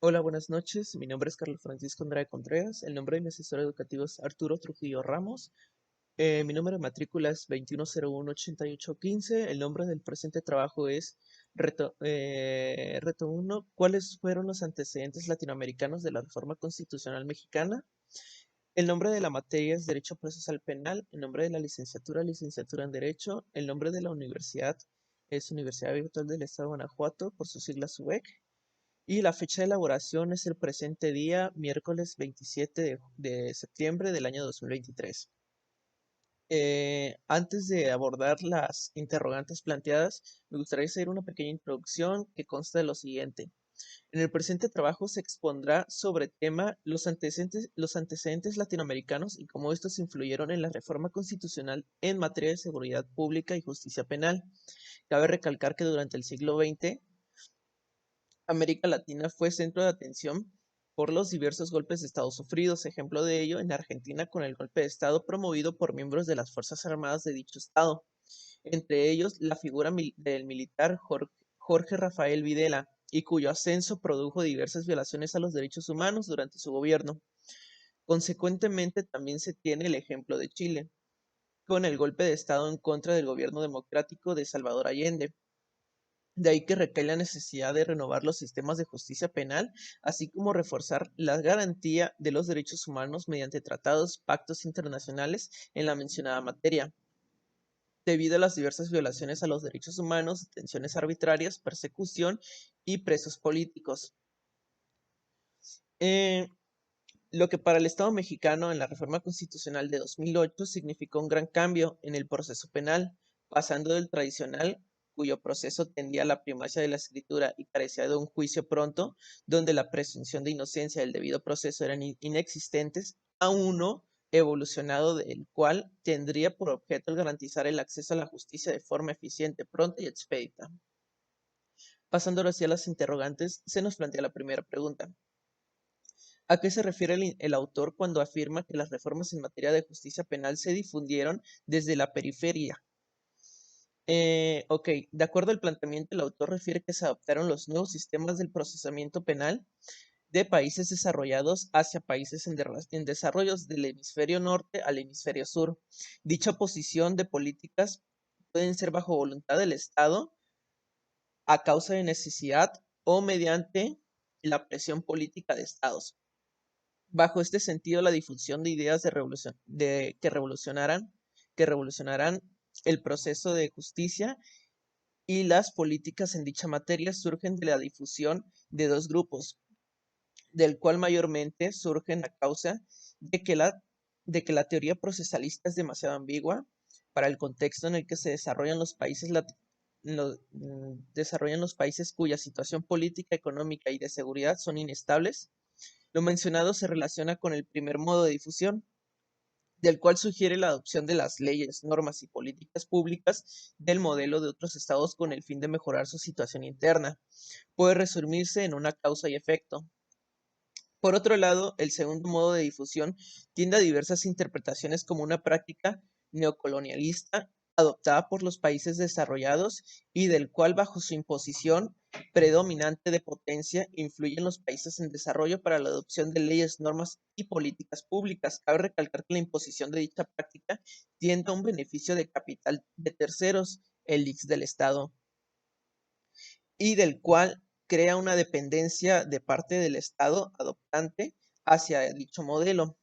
Hola, buenas noches. Mi nombre es Carlos Francisco Andrade Contreras. El nombre de mi asesor educativo es Arturo Trujillo Ramos. Mi número de matrícula es 21018815. El nombre del presente trabajo es Reto 1. ¿Cuáles fueron los antecedentes latinoamericanos de la reforma constitucional mexicana? El nombre de la materia es Derecho Procesal Penal. El nombre de la licenciatura, Licenciatura en Derecho. El nombre de la universidad es Universidad Virtual del Estado de Guanajuato, por sus siglas UEC. Y la fecha de elaboración es el presente día, miércoles 27 de septiembre del año 2023. Antes de abordar las interrogantes planteadas, me gustaría hacer una pequeña introducción que consta de lo siguiente. En el presente trabajo se expondrá sobre tema los antecedentes latinoamericanos y cómo estos influyeron en la reforma constitucional en materia de seguridad pública y justicia penal. Cabe recalcar que durante el siglo XX América Latina fue centro de atención por los diversos golpes de Estado sufridos, ejemplo de ello en Argentina con el golpe de Estado promovido por miembros de las Fuerzas Armadas de dicho Estado, entre ellos la figura del militar Jorge Rafael Videla, y cuyo ascenso produjo diversas violaciones a los derechos humanos durante su gobierno. Consecuentemente, también se tiene el ejemplo de Chile, con el golpe de Estado en contra del gobierno democrático de Salvador Allende. De ahí que recae la necesidad de renovar los sistemas de justicia penal, así como reforzar la garantía de los derechos humanos mediante tratados, pactos internacionales en la mencionada materia, debido a las diversas violaciones a los derechos humanos, detenciones arbitrarias, persecución y presos políticos. Eh, lo que para el Estado mexicano en la reforma constitucional de 2008 significó un gran cambio en el proceso penal, pasando del tradicional, cuyo proceso tendía a la primacia de la escritura y carecía de un juicio pronto, donde la presunción de inocencia y el debido proceso eran inexistentes, a uno evolucionado del cual tendría por objeto el garantizar el acceso a la justicia de forma eficiente, pronta y expedita. Pasando ahora sí a las interrogantes, se nos plantea la primera pregunta. ¿A qué se refiere el autor cuando afirma que las reformas en materia de justicia penal se difundieron desde la periferia? Ok, de acuerdo al planteamiento, el autor refiere que se adoptaron los nuevos sistemas del procesamiento penal de países desarrollados hacia países en desarrollos del hemisferio norte al hemisferio sur. Dicha posición de políticas pueden ser bajo voluntad del Estado, a causa de necesidad o mediante la presión política de estados. Bajo este sentido, la difusión de ideas que revolucionarán el proceso de justicia y las políticas en dicha materia surgen de la difusión de dos grupos, del cual mayormente surgen a causa de que la teoría procesalista es demasiado ambigua para el contexto en el que se desarrollan los países cuya situación política, económica y de seguridad son inestables. Lo mencionado se relaciona con el primer modo de difusión, del cual sugiere la adopción de las leyes, normas y políticas públicas del modelo de otros estados con el fin de mejorar su situación interna. Puede resumirse en una causa y efecto. Por otro lado, el segundo modo de difusión tiende a diversas interpretaciones como una práctica neocolonialista adoptada por los países desarrollados y del cual bajo su imposición predominante de potencia influyen los países en desarrollo para la adopción de leyes, normas y políticas públicas. Cabe recalcar que la imposición de dicha práctica tiende a un beneficio de capital de terceros, el IX del Estado, y del cual crea una dependencia de parte del Estado adoptante hacia dicho modelo.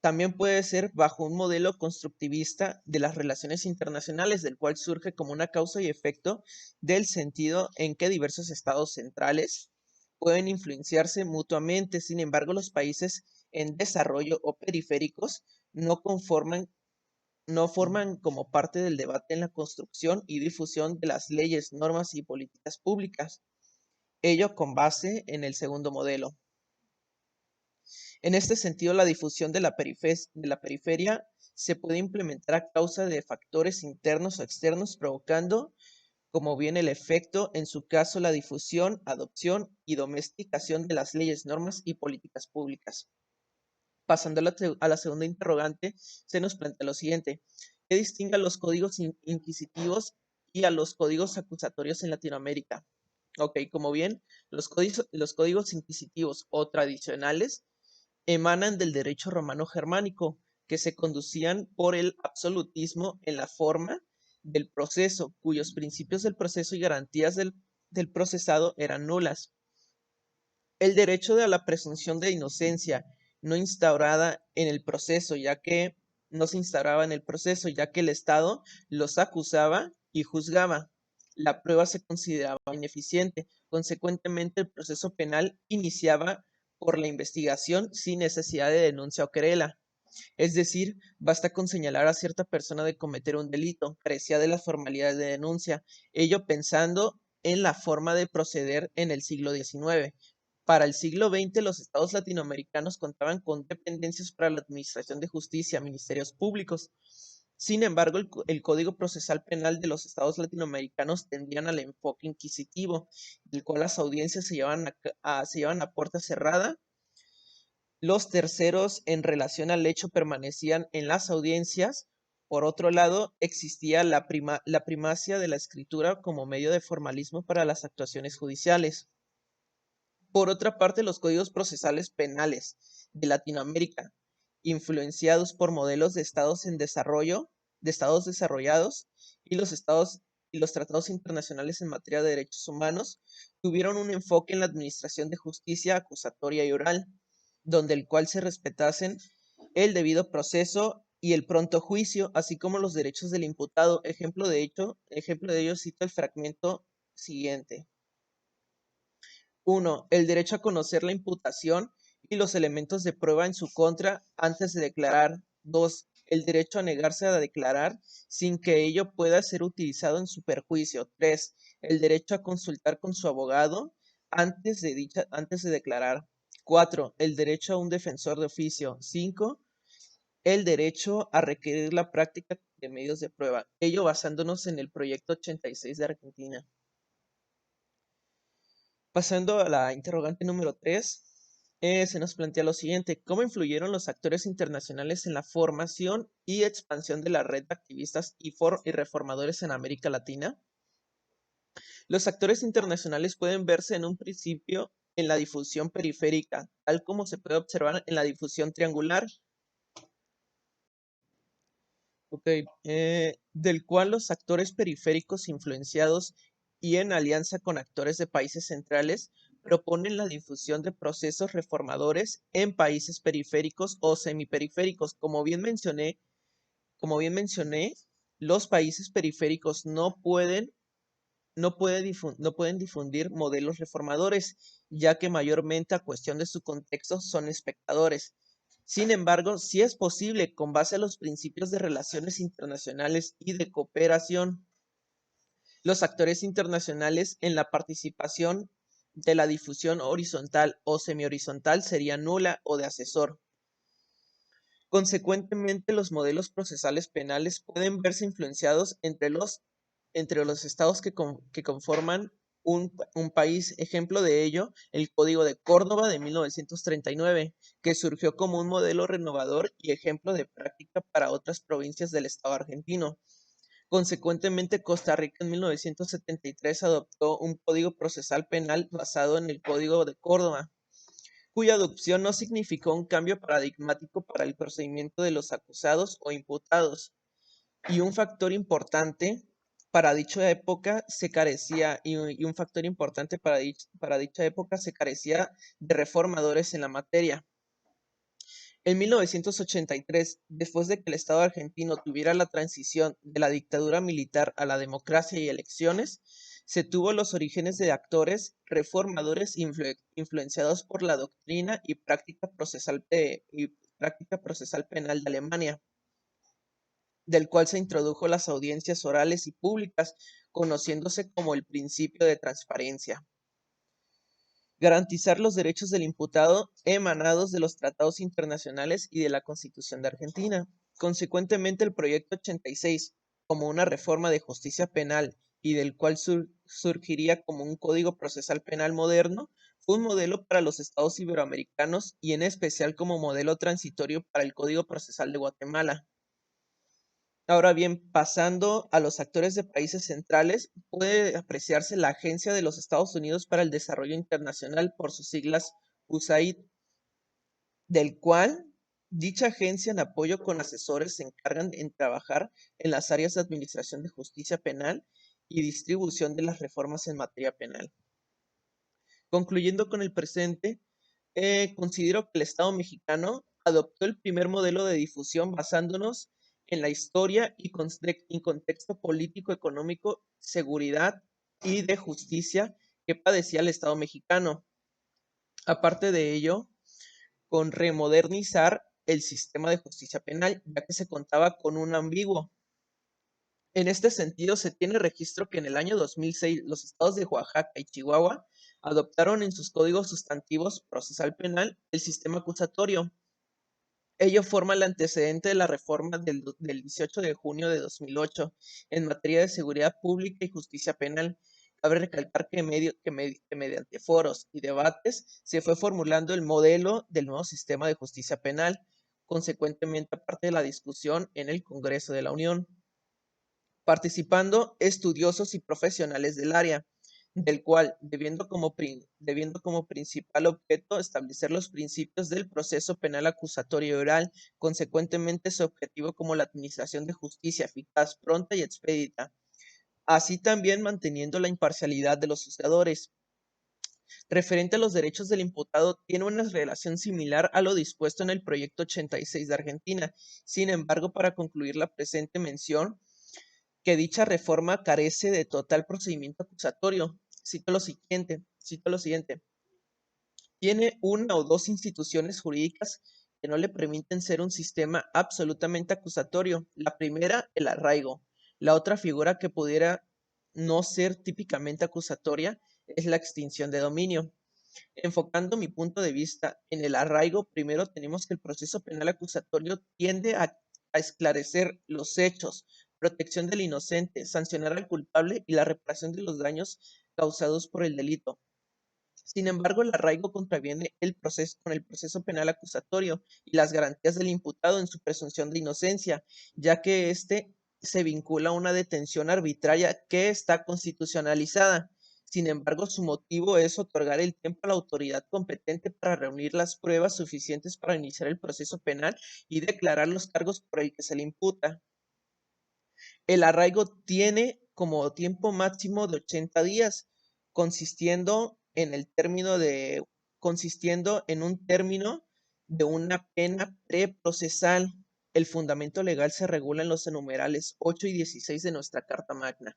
También puede ser bajo un modelo constructivista de las relaciones internacionales, del cual surge como una causa y efecto del sentido en que diversos estados centrales pueden influenciarse mutuamente. Sin embargo, los países en desarrollo o periféricos no forman como parte del debate en la construcción y difusión de las leyes, normas y políticas públicas, ello con base en el segundo modelo. En este sentido, la difusión de la periferia se puede implementar a causa de factores internos o externos, provocando, como bien el efecto, en su caso, la difusión, adopción y domesticación de las leyes, normas y políticas públicas. Pasando a la segunda interrogante, se nos plantea lo siguiente. ¿Qué distingue a los códigos inquisitivos y a los códigos acusatorios en Latinoamérica? Ok, como bien, los códigos inquisitivos o tradicionales emanan del derecho romano germánico, que se conducían por el absolutismo en la forma del proceso, cuyos principios del proceso y garantías del procesado eran nulas. El derecho de la presunción de inocencia no instaurada en el proceso, ya que no se instauraba en el proceso, ya que el Estado los acusaba y juzgaba. La prueba se consideraba ineficiente. Consecuentemente, el proceso penal iniciaba por la investigación sin necesidad de denuncia o querela. Es decir, basta con señalar a cierta persona de cometer un delito, carecía de las formalidades de denuncia, ello pensando en la forma de proceder en el siglo XIX. Para el siglo XX, los estados latinoamericanos contaban con dependencias para la administración de justicia, ministerios públicos. Sin embargo, el Código Procesal Penal de los estados latinoamericanos tendían al enfoque inquisitivo, del cual las audiencias se llevan a puerta cerrada. Los terceros en relación al hecho permanecían en las audiencias. Por otro lado, existía la primacia de la escritura como medio de formalismo para las actuaciones judiciales. Por otra parte, los códigos procesales penales de Latinoamérica, influenciados por modelos de estados en desarrollo, de estados desarrollados y los tratados internacionales en materia de derechos humanos, tuvieron un enfoque en la administración de justicia acusatoria y oral, donde el cual se respetasen el debido proceso y el pronto juicio, así como los derechos del imputado. Ejemplo de ello cito el fragmento siguiente. 1. El derecho a conocer la imputación y los elementos de prueba en su contra antes de declarar. 2. El derecho a negarse a declarar sin que ello pueda ser utilizado en su perjuicio. 3. El derecho a consultar con su abogado antes de declarar. 4. El derecho a un defensor de oficio. 5. El derecho a requerir la práctica de medios de prueba. Ello basándonos en el proyecto 86 de Argentina. Pasando a la interrogante número 3, se nos plantea lo siguiente: ¿cómo influyeron los actores internacionales en la formación y expansión de la red de activistas y reformadores en América Latina? Los actores internacionales pueden verse en un principio en la difusión periférica, tal como se puede observar en la difusión triangular, del cual los actores periféricos influenciados y en alianza con actores de países centrales proponen la difusión de procesos reformadores en países periféricos o semiperiféricos. Como bien mencioné, los países periféricos no pueden difundir modelos reformadores, ya que mayormente a cuestión de su contexto son espectadores. Sin embargo, sí es posible, con base a los principios de relaciones internacionales y de cooperación, los actores internacionales en la participación de la difusión horizontal o semi-horizontal sería nula o de asesor. Consecuentemente, los modelos procesales penales pueden verse influenciados entre los estados que conforman un país. Ejemplo de ello, el Código de Córdoba de 1939, que surgió como un modelo renovador y ejemplo de práctica para otras provincias del Estado argentino. Consecuentemente, Costa Rica en 1973 adoptó un Código Procesal Penal basado en el Código de Córdoba, cuya adopción no significó un cambio paradigmático para el procedimiento de los acusados o imputados, y un factor importante para dicha época se carecía y un factor importante para dicha época se carecía de reformadores en la materia. En 1983, después de que el Estado argentino tuviera la transición de la dictadura militar a la democracia y elecciones, se tuvo los orígenes de actores reformadores influenciados por la doctrina y práctica procesal penal de Alemania, del cual se introdujo las audiencias orales y públicas, conociéndose como el principio de transparencia. Garantizar los derechos del imputado emanados de los tratados internacionales y de la Constitución de Argentina. Consecuentemente, el proyecto 86, como una reforma de justicia penal y del cual surgiría como un código procesal penal moderno, fue un modelo para los estados iberoamericanos y en especial como modelo transitorio para el Código Procesal de Guatemala. Ahora bien, pasando a los actores de países centrales, puede apreciarse la Agencia de los Estados Unidos para el Desarrollo Internacional, por sus siglas USAID, del cual dicha agencia, en apoyo con asesores, se encargan en trabajar en las áreas de administración de justicia penal y distribución de las reformas en materia penal. Concluyendo con el presente, considero que el Estado mexicano adoptó el primer modelo de difusión basándonos en la historia y contexto político, económico, seguridad y de justicia que padecía el Estado mexicano. Aparte de ello, con remodernizar el sistema de justicia penal, ya que se contaba con un ambiguo. En este sentido, se tiene registro que en el año 2006 los estados de Oaxaca y Chihuahua adoptaron en sus códigos sustantivos procesal penal el sistema acusatorio. Ello forma el antecedente de la reforma del 18 de junio de 2008 en materia de seguridad pública y justicia penal. Cabe recalcar que mediante foros y debates se fue formulando el modelo del nuevo sistema de justicia penal, consecuentemente aparte de la discusión en el Congreso de la Unión, participando estudiosos y profesionales del área, del cual, debiendo como principal objeto establecer los principios del proceso penal acusatorio oral, consecuentemente su objetivo como la administración de justicia eficaz, pronta y expedita, así también manteniendo la imparcialidad de los juzgadores. Referente a los derechos del imputado, tiene una relación similar a lo dispuesto en el proyecto 86 de Argentina. Sin embargo, para concluir la presente mención, que dicha reforma carece de total procedimiento acusatorio. Cito lo siguiente. Tiene una o dos instituciones jurídicas que no le permiten ser un sistema absolutamente acusatorio. La primera, el arraigo. La otra figura que pudiera no ser típicamente acusatoria es la extinción de dominio. Enfocando mi punto de vista en el arraigo, primero tenemos que el proceso penal acusatorio tiende a esclarecer los hechos, protección del inocente, sancionar al culpable y la reparación de los daños causados por el delito. Sin embargo, el arraigo contraviene con el proceso penal acusatorio y las garantías del imputado en su presunción de inocencia, ya que éste se vincula a una detención arbitraria que está constitucionalizada. Sin embargo, su motivo es otorgar el tiempo a la autoridad competente para reunir las pruebas suficientes para iniciar el proceso penal y declarar los cargos por el que se le imputa. El arraigo tiene como tiempo máximo de 80 días, consistiendo en el término de, consistiendo en un término de una pena preprocesal. El fundamento legal se regula en los numerales 8 y 16 de nuestra Carta Magna.